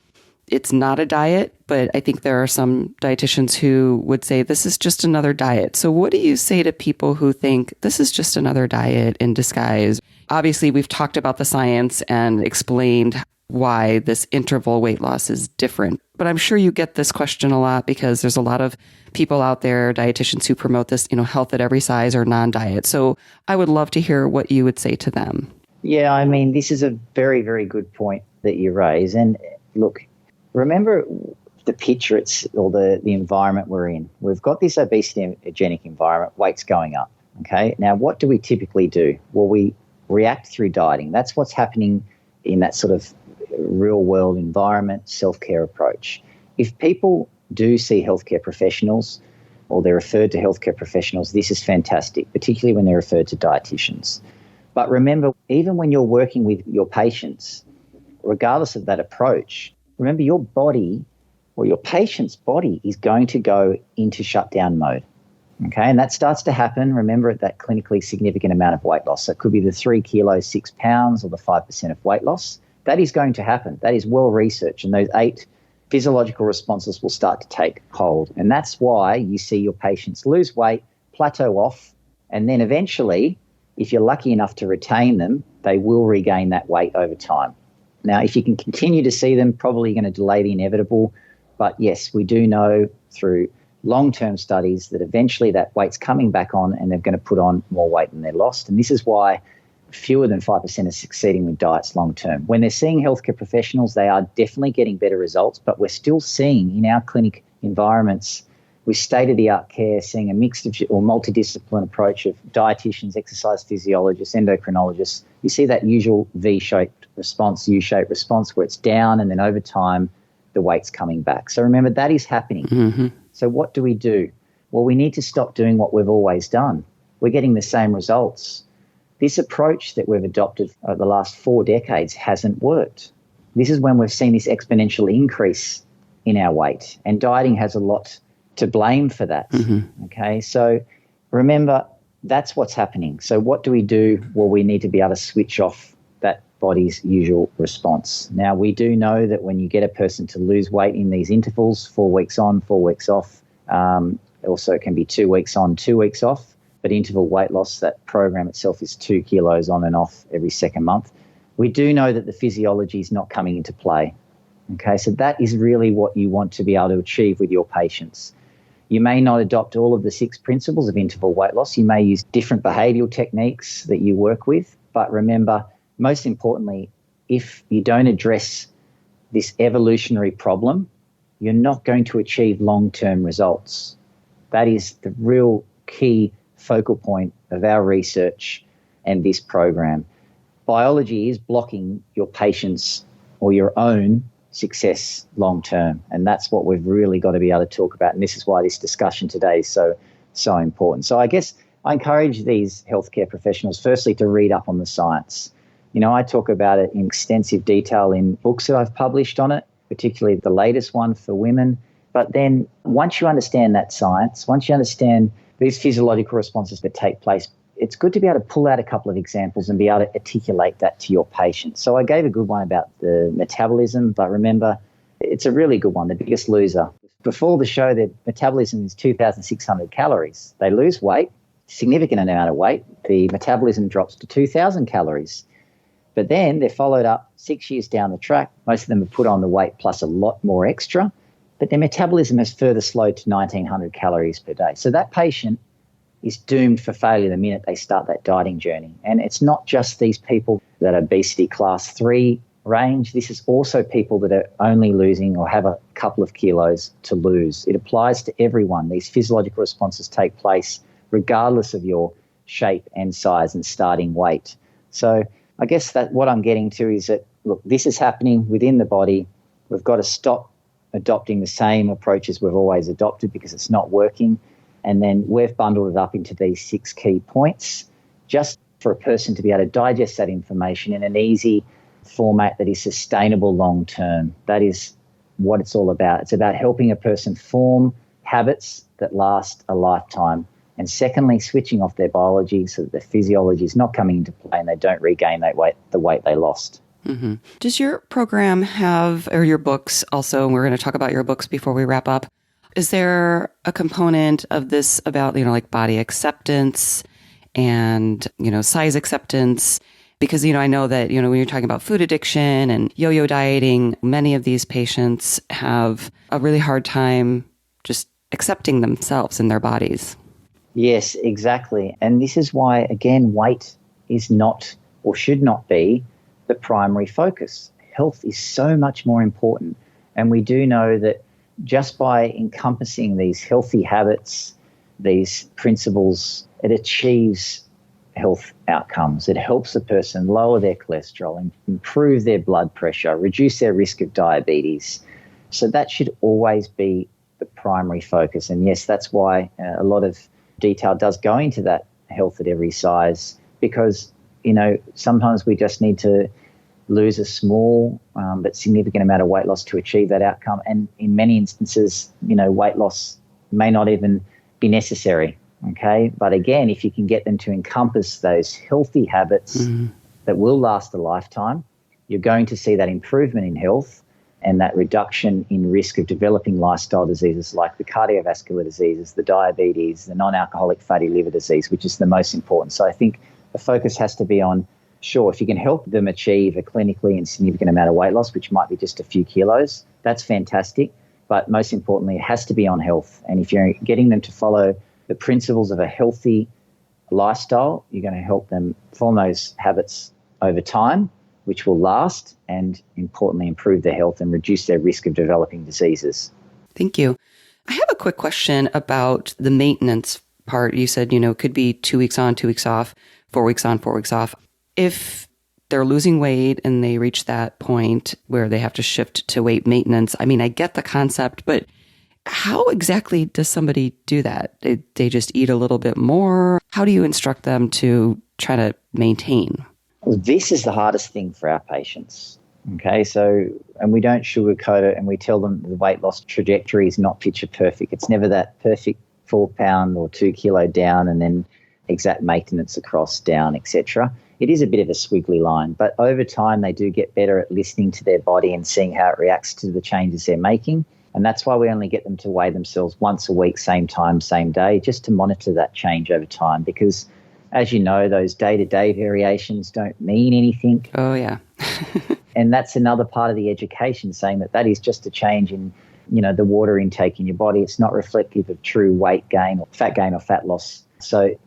it's not a diet, but I think there are some dietitians who would say this is just another diet. So what do you say to people who think this is just another diet in disguise? Obviously, we've talked about the science and explained why this interval weight loss is different. But I'm sure you get this question a lot because there's a lot of people out there, dietitians who promote this, health at every size or non-diet. So I would love to hear what you would say to them. Yeah, I mean, this is a very, very good point that you raise. And look, remember the picture or the environment we're in. We've got this obesogenic environment, weight's going up. Okay. Now, what do we typically do? Well, we react through dieting. That's what's happening in that sort of real world environment, self-care approach. If people do see healthcare professionals or they're referred to healthcare professionals, this is fantastic, particularly when they're referred to dietitians. But remember, even when you're working with your patients, regardless of that approach, remember your body or your patient's body is going to go into shutdown mode. Okay, and that starts to happen, remember, at that clinically significant amount of weight loss. So it could be the 3 kilos, 6 pounds, or the 5% of weight loss. That is going to happen. That is well researched. And those 8 physiological responses will start to take hold. And that's why you see your patients lose weight, plateau off, And then eventually, if you're lucky enough to retain them, they will regain that weight over time. Now, if you can continue to see them, probably going to delay the inevitable. But yes, we do know through long-term studies that eventually that weight's coming back on and they're going to put on more weight than they're lost. And this is why fewer than 5% are succeeding with diets long-term. When they're seeing healthcare professionals, they are definitely getting better results, but we're still seeing in our clinic environments with state-of-the-art care, seeing a mixed or multidiscipline approach of dietitians, exercise physiologists, endocrinologists. You see that usual V-shaped response, U-shaped response where it's down and then over time the weight's coming back. So remember, that is happening. Mm-hmm. So what do? Well, we need to stop doing what we've always done. We're getting the same results. This approach that we've adopted over the last 4 decades hasn't worked. This is when we've seen this exponential increase in our weight, and dieting has a lot to blame for that. Mm-hmm. Okay, so remember, that's what's happening. So what do? Well, we need to be able to switch off that body's usual response. Now, we do know that when you get a person to lose weight in these intervals, 4 weeks on, 4 weeks off, also it can be 2 weeks on, 2 weeks off, but interval weight loss, that program itself is 2 kilos on and off every second month. We do know that the physiology is not coming into play. Okay, so that is really what you want to be able to achieve with your patients. You may not adopt all of the 6 principles of interval weight loss. You may use different behavioural techniques that you work with. But remember, most importantly, if you don't address this evolutionary problem, you're not going to achieve long-term results. That is the real key focal point of our research and this program. Biology is blocking your patients or your own success long term, and that's what we've really got to be able to talk about, and this is why this discussion today is so important. So I guess I encourage these healthcare professionals firstly to read up on the science. I talk about it in extensive detail in books that I've published on it, particularly the latest one for women. But then once you understand that science, once you understand these physiological responses that take place, it's good to be able to pull out a couple of examples and be able to articulate that to your patient. So I gave a good one about the metabolism, but remember, it's a really good one, the biggest loser. Before the show, their metabolism is 2,600 calories. They lose weight, significant amount of weight. The metabolism drops to 2,000 calories. But then they're followed up 6 years down the track. Most of them have put on the weight plus a lot more extra, but their metabolism has further slowed to 1,900 calories per day. So that patient is doomed for failure the minute they start that dieting journey. And it's not just these people that are obesity class 3 range. This is also people that are only losing or have a couple of kilos to lose. It applies to everyone. These physiological responses take place regardless of your shape and size and starting weight. So I guess that what I'm getting to is that, look, this is happening within the body. We've got to stop adopting the same approaches we've always adopted because it's not working. And then we've bundled it up into these 6 key points just for a person to be able to digest that information in an easy format that is sustainable long term. That is what it's all about. It's about helping a person form habits that last a lifetime. And secondly, switching off their biology so that their physiology is not coming into play and they don't regain the weight they lost. Mm-hmm. Does your program have, or your books also, and we're going to talk about your books before we wrap up, is there a component of this about, like body acceptance and, size acceptance? Because, I know that, when you're talking about food addiction and yo-yo dieting, many of these patients have a really hard time just accepting themselves and their bodies. Yes, exactly. And this is why, again, weight is not or should not be the primary focus. Health is so much more important. And we do know that just by encompassing these healthy habits, these principles, it achieves health outcomes. It helps a person lower their cholesterol, improve their blood pressure, reduce their risk of diabetes. So that should always be the primary focus. And yes, that's why a lot of detail does go into that health at every size, because, sometimes we just need to lose a small but significant amount of weight loss to achieve that outcome. And in many instances, weight loss may not even be necessary, okay? But again, if you can get them to encompass those healthy habits that will last a lifetime, you're going to see that improvement in health. and that reduction in risk of developing lifestyle diseases like the cardiovascular diseases, the diabetes, the non-alcoholic fatty liver disease, which is the most important. So I think the focus has to be on, sure, if you can help them achieve a clinically and significant amount of weight loss, which might be just a few kilos, that's fantastic. But most importantly, it has to be on health. And if you're getting them to follow the principles of a healthy lifestyle, you're going to help them form those habits over time, which will last and, importantly, improve their health and reduce their risk of developing diseases. Thank you. I have a quick question about the maintenance part. You said, it could be 2 weeks on, 2 weeks off, 4 weeks on, 4 weeks off. If they're losing weight and they reach that point where they have to shift to weight maintenance, I mean, I get the concept, but how exactly does somebody do that? They just eat a little bit more? How do you instruct them to try to maintain? Well, this is the hardest thing for our patients. Okay, and we don't sugarcoat it, and we tell them the weight loss trajectory is not picture perfect. It's never that perfect 4 pound or 2 kilo down and then exact maintenance across, down, etc. It is a bit of a squiggly line, but over time they do get better at listening to their body and seeing how it reacts to the changes they're making. And that's why we only get them to weigh themselves once a week, same time, same day, just to monitor that change over time. Because, as you know, those day-to-day variations don't mean anything. Oh, yeah. And that's another part of the education, saying that is just a change in, the water intake in your body. It's not reflective of true weight gain or fat loss. So,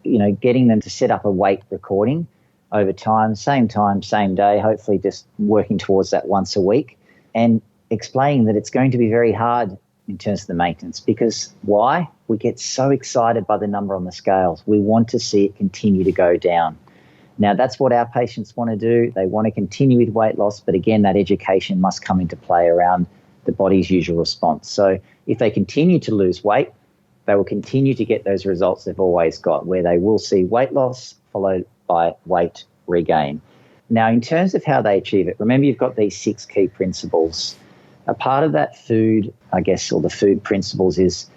getting them to set up a weight recording over time, same day, hopefully just working towards that once a week, and explaining that it's going to be very hard in terms of the maintenance. Because why? We get so excited by the number on the scales. We want to see it continue to go down. Now, that's what our patients want to do. They want to continue with weight loss, but again, that education must come into play around the body's usual response. So if they continue to lose weight, they will continue to get those results they've always got, where they will see weight loss followed by weight regain. Now, in terms of how they achieve it, remember you've got these 6 key principles. A part of that food, I guess, or the food principles is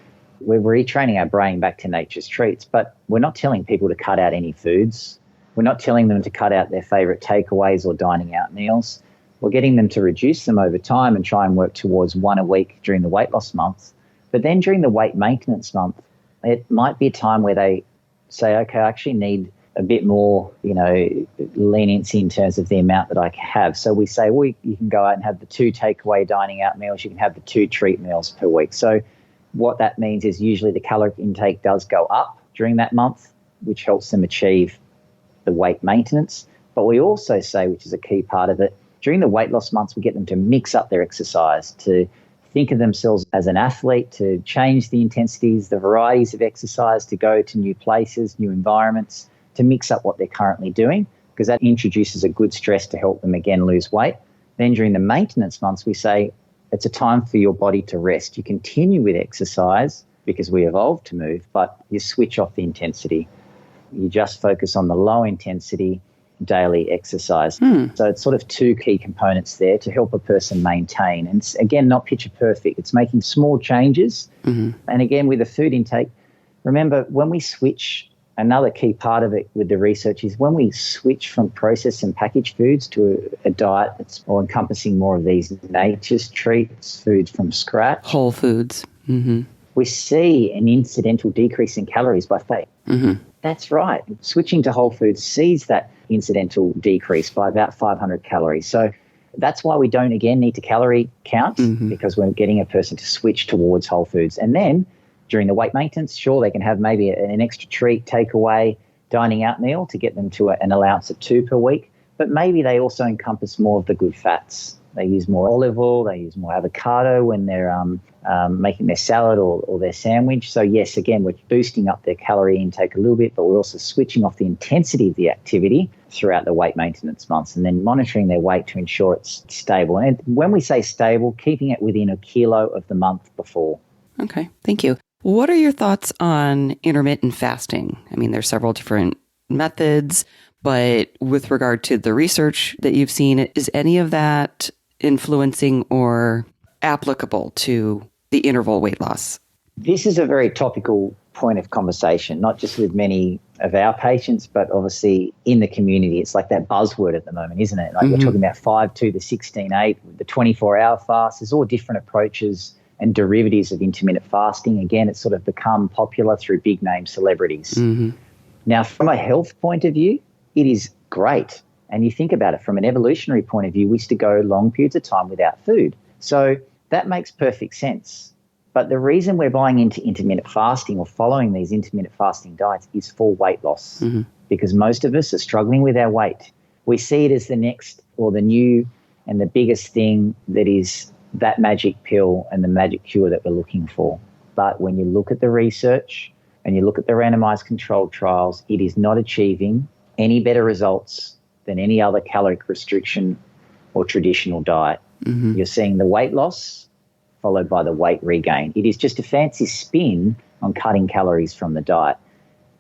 we're retraining our brain back to nature's treats, but we're not telling people to cut out any foods. We're not telling them to cut out their favourite takeaways or dining out meals. We're getting them to reduce them over time and try and work towards 1 a week during the weight loss month. But then during the weight maintenance month, it might be a time where they say, okay, I actually need a bit more, leniency in terms of the amount that I have. So we say, well, you can go out and have the 2 takeaway dining out meals. You can have the 2 treat meals per week. So what that means is usually the caloric intake does go up during that month, which helps them achieve the weight maintenance. But we also say, which is a key part of it, during the weight loss months, we get them to mix up their exercise, to think of themselves as an athlete, to change the intensities, the varieties of exercise, to go to new places, new environments, to mix up what they're currently doing, because that introduces a good stress to help them again lose weight. Then during the maintenance months, we say it's a time for your body to rest. You continue with exercise because we evolved to move, but you switch off the intensity. You just focus on the low intensity daily exercise. So it's sort of 2 key components there to help a person maintain. And it's, again, not picture perfect. It's making small changes. And again, with the food intake, remember when we switch, another key part of it with the research is when we switch from processed and packaged foods to a diet that's more encompassing more of these nature's treats, foods from scratch. Whole foods. We see an incidental decrease in calories by fat. That's right. Switching to whole foods sees that incidental decrease by about 500 calories. So that's why we don't, again, need to calorie count, because we're getting a person to switch towards whole foods. And then during the weight maintenance, sure, they can have maybe an extra treat, takeaway, dining out meal to get them to an allowance of 2 per week. But maybe they also encompass more of the good fats. They use more olive oil, they use more avocado when they're making their salad or their sandwich. So yes, again, we're boosting up their calorie intake a little bit, but we're also switching off the intensity of the activity throughout the weight maintenance months, and then monitoring their weight to ensure it's stable. And when we say stable, keeping it within a kilo of the month before. Okay, thank you. What are your thoughts on intermittent fasting? I mean, there's several different methods, but with regard to the research that you've seen, is any of that influencing or applicable to the interval weight loss? This is a very topical point of conversation, not just with many of our patients, but obviously in the community, it's like that buzzword at the moment, isn't it? Like we're talking about 5-2, the 16-8, the 24-hour fast. There's all different approaches and derivatives of intermittent fasting. Again, it's sort of become popular through big name celebrities. Now, from a health point of view, it is great. And you think about it from an evolutionary point of view, we used to go long periods of time without food. So that makes perfect sense. But the reason we're buying into intermittent fasting or following these intermittent fasting diets is for weight loss, because most of us are struggling with our weight. We see it as the next or the new and the biggest thing that is that magic pill and the magic cure that we're looking for. But when you look at the research and you look at the randomized controlled trials, it is not achieving any better results than any other caloric restriction or traditional diet. You're seeing the weight loss followed by the weight regain. It is just a fancy spin on cutting calories from the diet.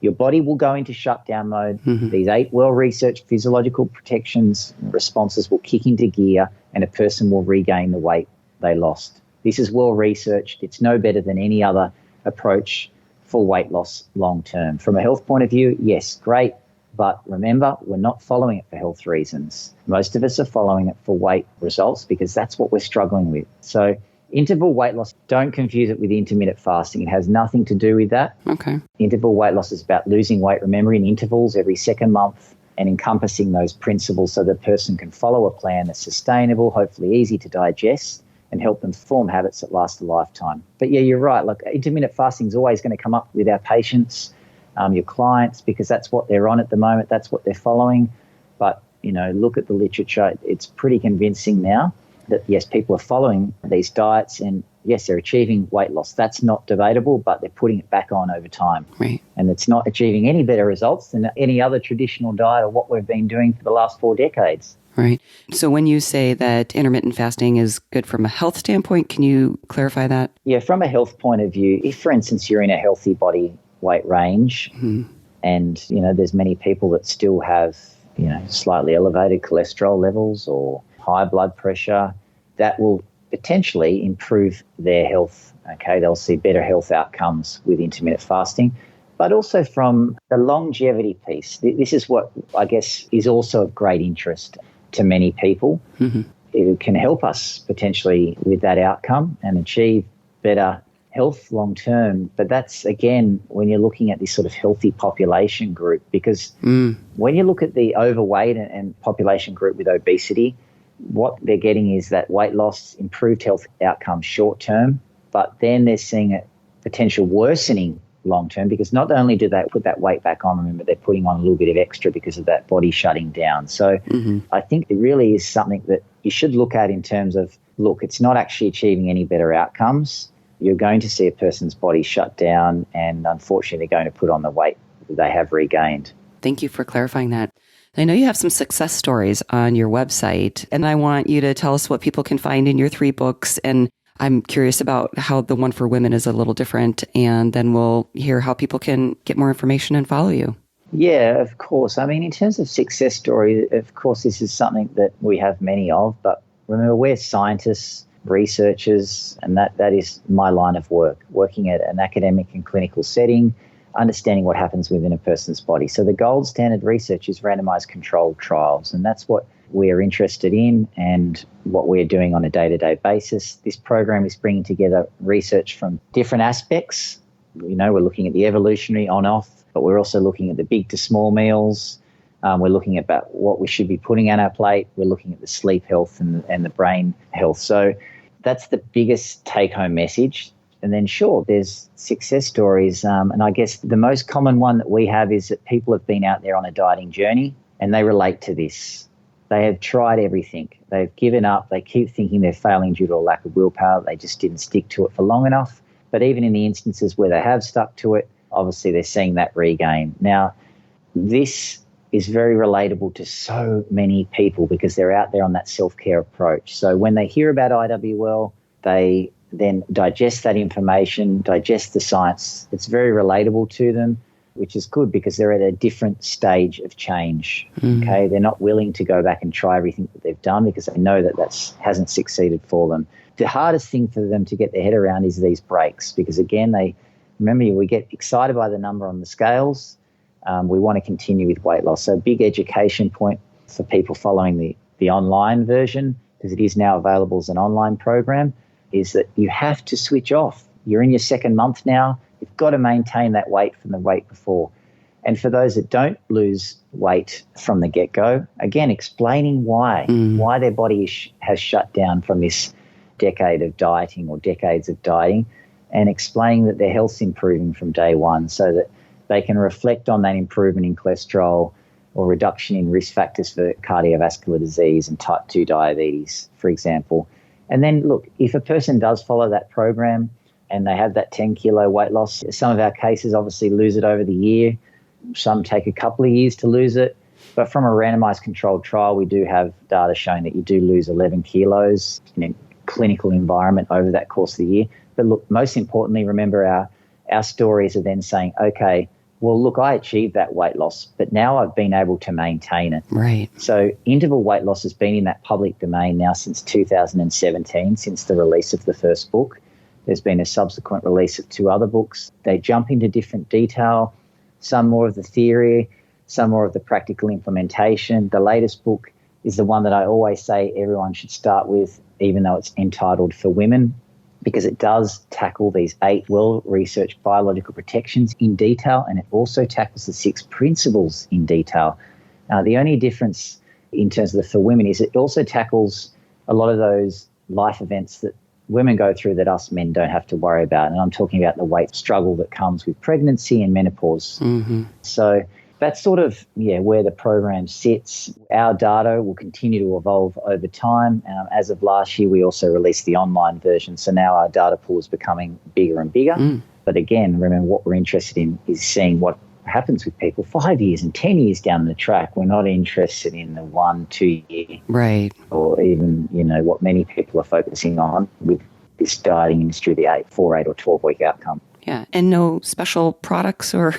Your body will go into shutdown mode. These 8 well-researched physiological protections responses will kick into gear and a person will regain the weight they lost. This is well-researched. It's no better than any other approach for weight loss long-term. From a health point of view, yes, great. But remember, we're not following it for health reasons. Most of us are following it for weight results because that's what we're struggling with. So interval weight loss, don't confuse it with intermittent fasting. It has nothing to do with that. Okay. Interval weight loss is about losing weight, remember, in intervals every second month and encompassing those principles so the person can follow a plan that's sustainable, hopefully easy to digest, and help them form habits that last a lifetime. But yeah, you're right. Like intermittent fasting is always going to come up with our patients, your clients, because that's what they're on at the moment. That's what they're following. But, you know, look at the literature. It's pretty convincing now that, yes, people are following these diets and, yes, they're achieving weight loss. That's not debatable, but they're putting it back on over time. Right. And it's not achieving any better results than any other traditional diet or what we've been doing for the last 4 decades. Right. So when you say that intermittent fasting is good from a health standpoint, can you clarify that? Yeah, from a health point of view, if, for instance, you're in a healthy body weight range and, you know, there's many people that still have, you know, slightly elevated cholesterol levels or high blood pressure, that will potentially improve their health. Okay, they'll see better health outcomes with intermittent fasting. But also from the longevity piece, this is what I guess is also of great interest to many people. It can help us potentially with that outcome and achieve better health long term. But that's, again, when you're looking at this sort of healthy population group, because when you look at the overweight and population group with obesity, what they're getting is that weight loss, improved health outcomes short term, but then they're seeing a potential worsening long term, because not only do they put that weight back on, remember, they're putting on a little bit of extra because of that body shutting down. So I think it really is something that you should look at in terms of, look, it's not actually achieving any better outcomes. You're going to see a person's body shut down and unfortunately they're going to put on the weight that they have regained. Thank you for clarifying that. I know you have some success stories on your website, and I want you to tell us what people can find in your 3 books. And I'm curious about how the one for women is a little different, and then we'll hear how people can get more information and follow you. Yeah, of course. I mean, in terms of success story, of course, this is something that we have many of, but remember, we're scientists, researchers, and that is my line of work, working at an academic and clinical setting, understanding what happens within a person's body. So the gold standard research is randomized controlled trials, and that's what we're interested in and what we're doing on a day-to-day basis. This program is bringing together research from different aspects. You know, we're looking at the evolutionary on-off, but we're also looking at the big to small meals. We're looking about what we should be putting on our plate. We're looking at the sleep health and the brain health. So that's the biggest take-home message. And then, sure, there's success stories. And I guess the most common one that we have is that people have been out there on a dieting journey and they relate to this. They have tried everything. They've given up. They keep thinking they're failing due to a lack of willpower. They just didn't stick to it for long enough. But even in the instances where they have stuck to it, obviously they're seeing that regain. Now, this is very relatable to so many people because they're out there on that self-care approach. So when they hear about IWL, they then digest that information, digest the science. It's very relatable to them, which is good because they're at a different stage of change. Okay, they're not willing to go back and try everything that they've done because they know that hasn't succeeded for them. The hardest thing for them to get their head around is these breaks because, again, we get excited by the number on the scales. We want to continue with weight loss. So a big education point for people following the online version, because it is now available as an online program, is that you have to switch off. You're in your second month now. You've got to maintain that weight from the weight before. And for those that don't lose weight from the get-go, again, explaining why their body has shut down from this decade of dieting or decades of dieting, and explaining that their health's improving from day one so that they can reflect on that improvement in cholesterol or reduction in risk factors for cardiovascular disease and type 2 diabetes, for example. And then, look, if a person does follow that program and they have that 10-kilo weight loss, some of our cases obviously lose it over the year. Some take a couple of years to lose it. But from a randomized controlled trial, we do have data showing that you do lose 11 kilos in a clinical environment over that course of the year. But look, most importantly, remember our stories are then saying, okay, well, look, I achieved that weight loss, but now I've been able to maintain it. Right. So interval weight loss has been in that public domain now since 2017, since the release of the first book. There's been a subsequent release of 2 other books. They jump into different detail, some more of the theory, some more of the practical implementation. The latest book is the one that I always say everyone should start with, even though it's entitled For Women, because it does tackle these 8 well-researched biological protections in detail, and it also tackles the 6 principles in detail. The only difference in terms of the For Women is it also tackles a lot of those life events that women go through that us men don't have to worry about. And I'm talking about the weight struggle that comes with pregnancy and menopause. Mm-hmm. So that's sort of, where the program sits. Our data will continue to evolve over time. As of last year, we also released the online version. So now our data pool is becoming bigger and bigger. But again, remember, what we're interested in is seeing what happens with people 5 years and 10 years down the track. We're not interested in the 1-2 year. Right. Or even, what many people are focusing on with this dieting industry, the 4, 8 or 12-week outcome. Yeah. And no special products or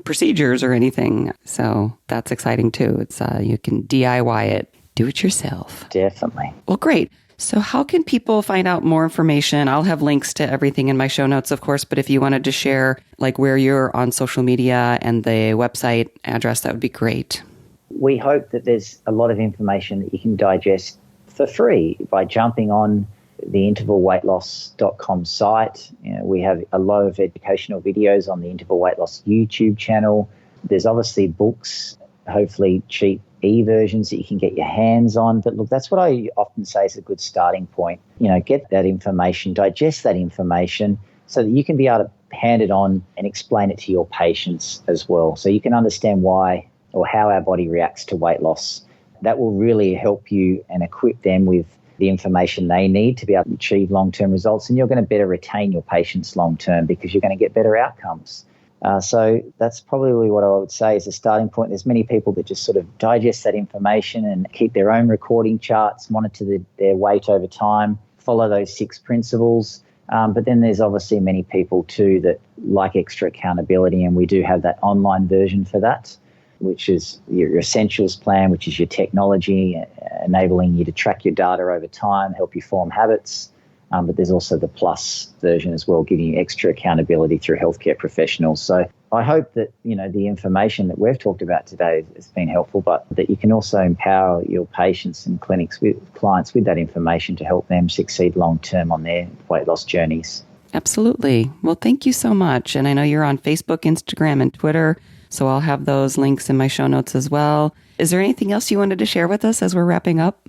procedures or anything. So that's exciting too. It's you can DIY it, do it yourself. Definitely. Well, great. So how can people find out more information? I'll have links to everything in my show notes, of course, but if you wanted to share like where you're on social media and the website address, that would be great. We hope that there's a lot of information that you can digest for free by jumping on the intervalweightloss.com site. We have a lot of educational videos on the Interval Weight Loss YouTube channel. There's obviously books, hopefully cheap e-versions that you can get your hands on. But look, that's what I often say is a good starting point. Get that information, digest that information so that you can be able to hand it on and explain it to your patients as well. So you can understand why or how our body reacts to weight loss. That will really help you and equip them with the information they need to be able to achieve long-term results, and you're going to better retain your patients long-term because you're going to get better outcomes. So that's probably what I would say is a starting point. There's many people that just sort of digest that information and keep their own recording charts, monitor their weight over time, follow those 6 principles. But then there's obviously many people too that like extra accountability, and we do have that online version for that, which is your essentials plan, which is your technology enabling you to track your data over time, help you form habits. But there's also the plus version as well, giving you extra accountability through healthcare professionals. So I hope that, the information that we've talked about today has been helpful, but that you can also empower your patients and clinics with clients with that information to help them succeed long-term on their weight loss journeys. Absolutely. Well, thank you so much. And I know you're on Facebook, Instagram, and Twitter, so I'll have those links in my show notes as well. Is there anything else you wanted to share with us as we're wrapping up?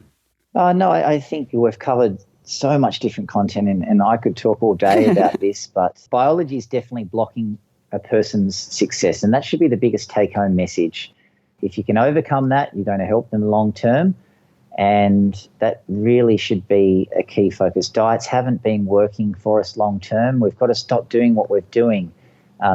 No, I think we've covered so much different content, and I could talk all day about this, but biology is definitely blocking a person's success, and that should be the biggest take-home message. If you can overcome that, you're going to help them long-term, and that really should be a key focus. Diets haven't been working for us long-term. We've got to stop doing what we're doing.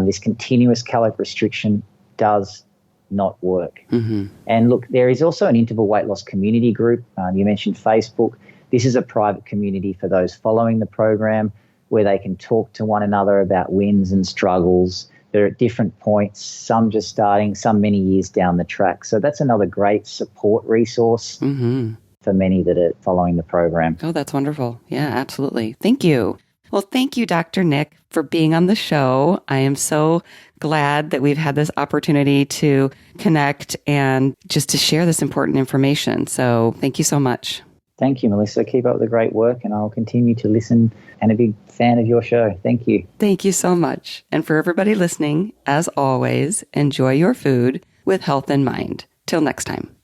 This continuous caloric restriction does not work. Mm-hmm. And look, there is also an interval weight loss community group. You mentioned Facebook. This is a private community for those following the program where they can talk to one another about wins and struggles. They're at different points, some just starting, some many years down the track. So that's another great support resource for many that are following the program. Oh, that's wonderful. Yeah, absolutely. Thank you. Well, thank you, Dr. Nick, for being on the show. I am so glad that we've had this opportunity to connect and just to share this important information. So thank you so much. Thank you, Melissa. Keep up the great work, and I'll continue to listen and a big fan of your show. Thank you. Thank you so much. And for everybody listening, as always, enjoy your food with health in mind. Till next time.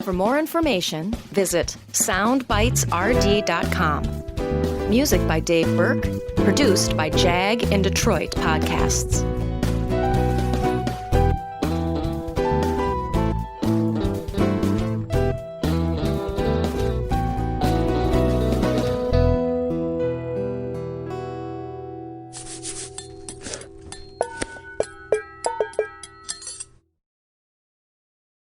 For more information, visit soundbitesrd.com. Music by Dave Burke, produced by Jag in Detroit Podcasts.